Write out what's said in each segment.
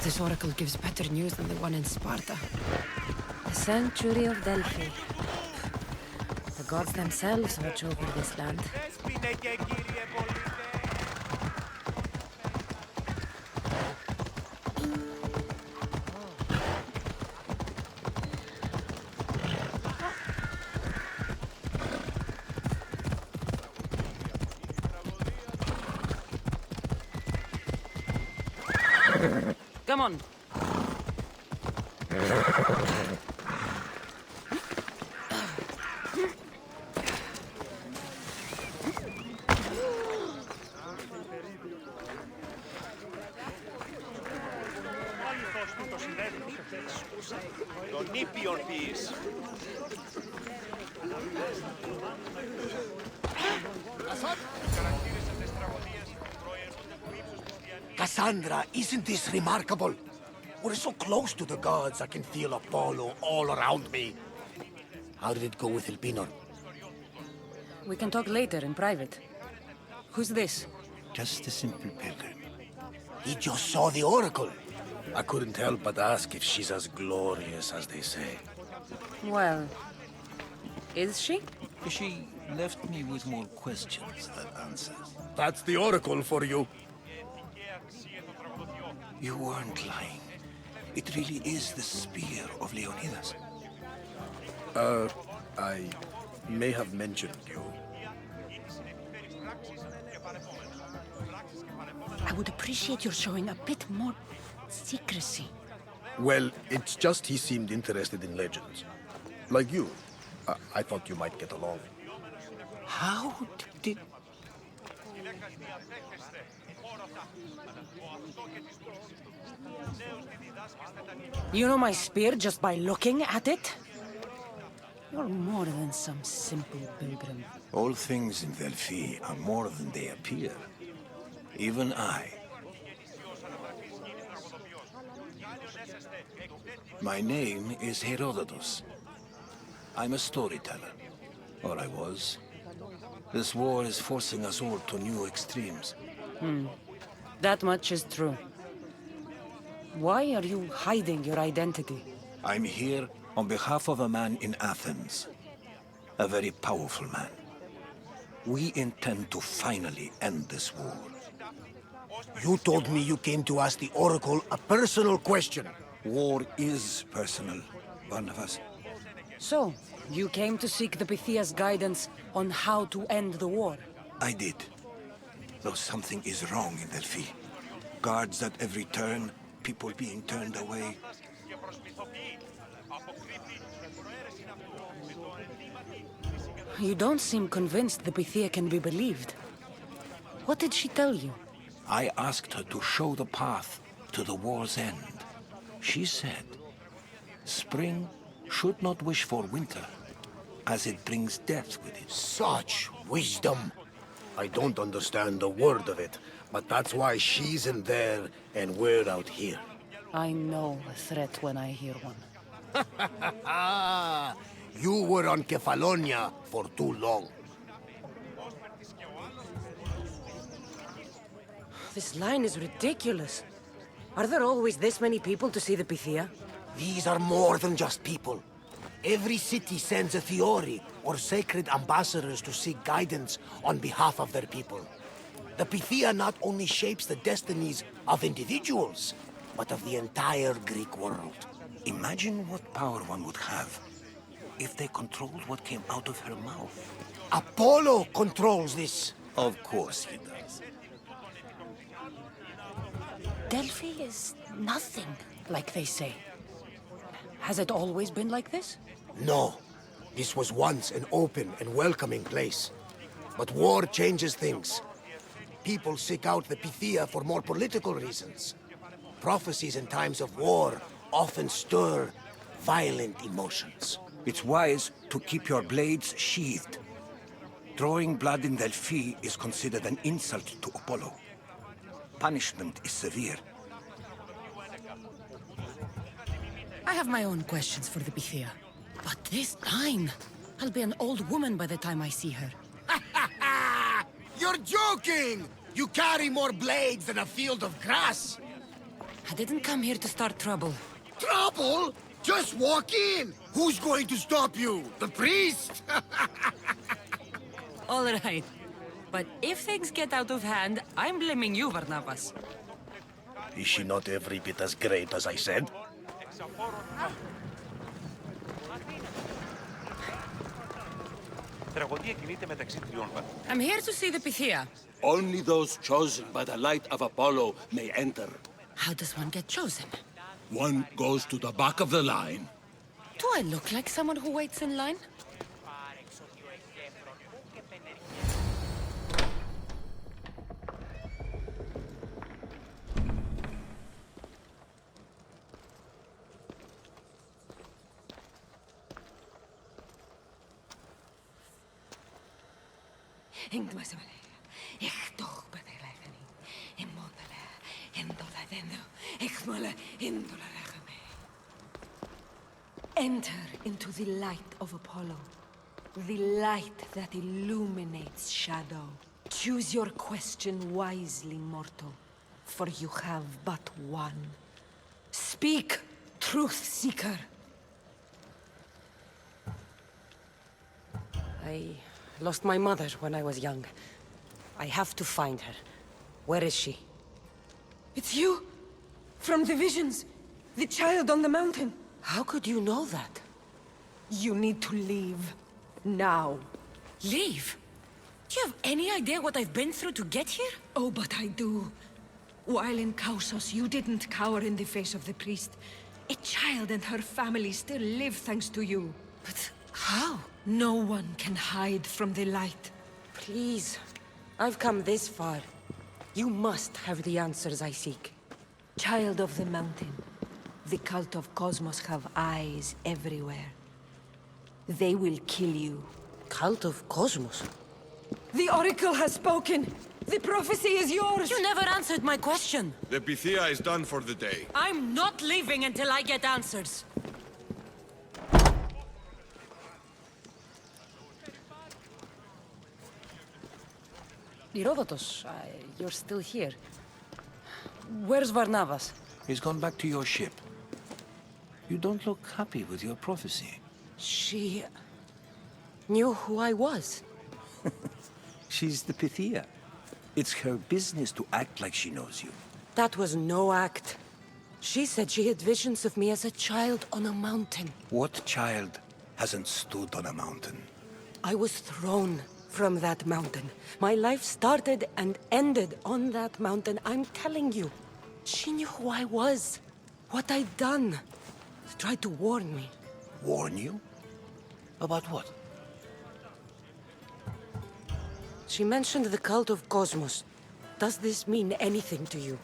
This oracle gives better news than the one in Sparta. The Sanctuary of Delphi. The gods themselves watch over this land. Come on. Τον νήπιον ποιείς. Cassandra, isn't this remarkable? We're so close to the gods, I can feel Apollo all around me. How did it go with Elpinor? We can talk later in private. Who's this? Just a simple pilgrim. He just saw the oracle. I couldn't help but ask if she's as glorious as they say. Well, is she? She left me with more questions than answers. That's the oracle for you. You weren't lying. It really is the spear of Leonidas. I may have mentioned you. I would appreciate your showing a bit more secrecy. Well, it's just he seemed interested in legends. Like you. I thought you might get along. How did... You know my spear just by looking at it? You're more than some simple pilgrim. All things in Delphi are more than they appear. Even I. My name is Herodotus. I'm a storyteller. Or I was. This war is forcing us all to new extremes. That much is true. Why are you hiding your identity? I'm here on behalf of a man in Athens. A very powerful man. We intend to finally end this war. You told me you came to ask the oracle a personal question. War is personal, Barnabas. So, you came to seek the Pythia's guidance on how to end the war? I did. Though something is wrong in Delphi. Guards at every turn, people being turned away. You don't seem convinced the Pythia can be believed. What did she tell you? I asked her to show the path to the war's end. She said, spring should not wish for winter, as it brings death with it. Such wisdom. I don't understand a word of it, but that's why she's in there and we're out here. I know a threat when I hear one. You were on Kefalonia for too long. This line is ridiculous. Are there always this many people to see the Pythia? These are more than just people. Every city sends a Fiori, or sacred ambassadors to seek guidance on behalf of their people. The Pythia not only shapes the destinies of individuals, but of the entire Greek world. Imagine what power one would have if they controlled what came out of her mouth. Apollo controls this. Of course he does. Delphi is nothing, like they say. Has it always been like this? No. This was once an open and welcoming place. But war changes things. People seek out the Pythia for more political reasons. Prophecies in times of war often stir violent emotions. It's wise to keep your blades sheathed. Drawing blood in Delphi is considered an insult to Apollo. Punishment is severe. I have my own questions for the Pythia. But this line... I'll be an old woman by the time I see her. You're joking! You carry more blades than a field of grass! I didn't come here to start trouble. Trouble? Just walk in! Who's going to stop you? The priest? All right. But if things get out of hand, I'm blaming you, Barnabas. Is she not every bit as great as I said? I'm here to see the Pythia. Only those chosen by the light of Apollo may enter. How does one get chosen? One goes to the back of the line. Do I look like someone who waits in line? Enter into the light of Apollo, the light that illuminates shadow. Choose your question wisely, mortal, for you have but one. Speak, truth seeker. I lost my mother when I was young. I have to find her. Where is she? It's you! From the visions! The child on the mountain! How could you know that? You need to leave. Now. Leave? Do you have any idea what I've been through to get here? Oh, but I do. While in Kausos, you didn't cower in the face of the priest. A child and her family still live thanks to you. But how? No one can hide from the light. Please. I've come this far. You must have the answers I seek. Child of the mountain, the cult of Cosmos have eyes everywhere. They will kill you. Cult of Cosmos? The Oracle has spoken! The prophecy is yours! You never answered my question! The Pythia is done for the day. I'm not leaving until I get answers! Herodotus, you're still here. Where's Barnabas? He's gone back to your ship. You don't look happy with your prophecy. She knew who I was. She's the Pythia. It's her business to act like she knows you. That was no act. She said she had visions of me as a child on a mountain. What child hasn't stood on a mountain? I was thrown from that mountain. My life started and ended on that mountain, I'm telling you. She knew who I was, what I'd done. She tried to warn me. Warn you? About what? She mentioned the cult of Cosmos. Does this mean anything to you?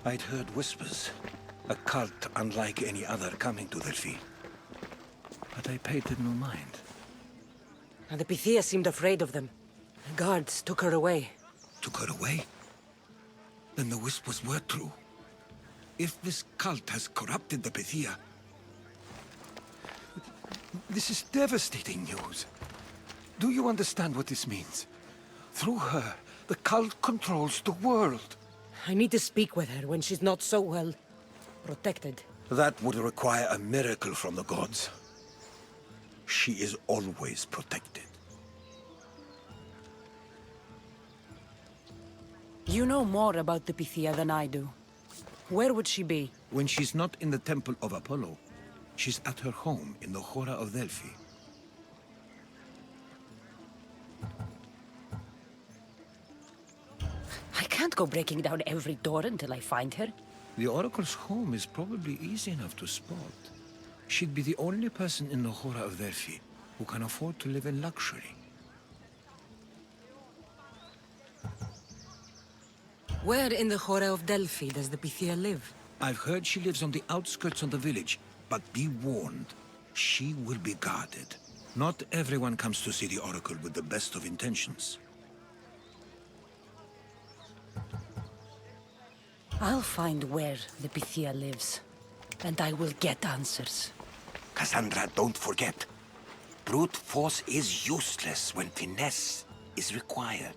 I'd heard whispers. A cult unlike any other coming to Delphi. But I paid it no mind. And the Pythia seemed afraid of them. The guards took her away. Took her away? Then the whispers were true. If this cult has corrupted the Pythia... This is devastating news. Do you understand what this means? Through her, the cult controls the world. I need to speak with her when she's not so well protected. That would require a miracle from the gods. She is always protected. You know more about the Pythia than I do. Where would she be? When she's not in the Temple of Apollo, she's at her home in the Hora of Delphi. I can't go breaking down every door until I find her. The Oracle's home is probably easy enough to spot. She'd be the only person in the Hora of Delphi who can afford to live in luxury. Where in the Hora of Delphi does the Pythia live? I've heard she lives on the outskirts of the village, but be warned, she will be guarded. Not everyone comes to see the Oracle with the best of intentions. I'll find where the Pythia lives, and I will get answers. Cassandra, don't forget. Brute force is useless when finesse is required.